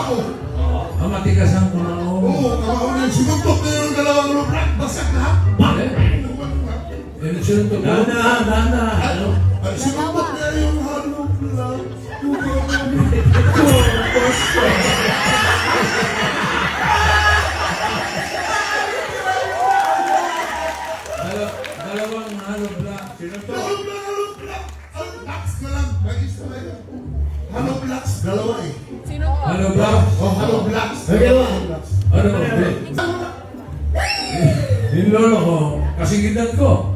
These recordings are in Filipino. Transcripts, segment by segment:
tao. Ang matigas ang ulo. Oo, kamaon yung sinuntok na yung dalawang rubrak. Basag lahat. Yan sinuntok ko. Dana. Ay, sinuntok na yung halong lang. Dalawang halo black. Sinuntok. Halong black. Ang blacks na lang. May isa na yun. Halong blacks, dalawa eh. Halo black. Oh, halong blacks. Ano? Yung lolo ko, kasing edad ko.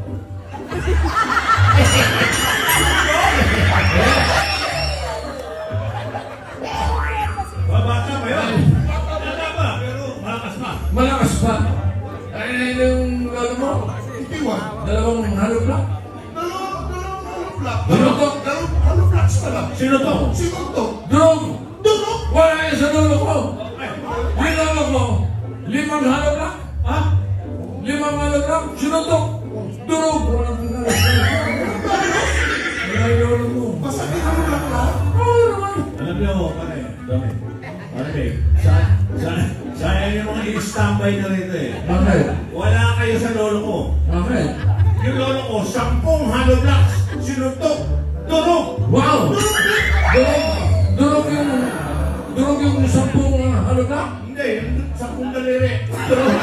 Bata pa yun. Bata pa, pero malakas pa. Malakas pa. Ay, yung lolo mo, Itiwan. dalawang halo black. Dalawang halong black. Sinuntok. Dalawang halong blacks na lang. Sino to? Sinuntok. Durog! Durog. Wala yan sa lolo ko. Yung lolo ko, 5 halo black. Ha? 5 halo black. Sinuntok. Durog! Wala yung lolo mo. Masakit ang black lahat. Oo naman. Alam niyo, Dami. Sayang yung mga i-standby na rito eh. Bakit? Wala kayo sa lolo ko. Bakit? Yung lolo ko, 10 hollow blocks. Sinuntok. Turok. Wow! Durog yung 10 halo black. Hindi, yung 10 daliri. Turok.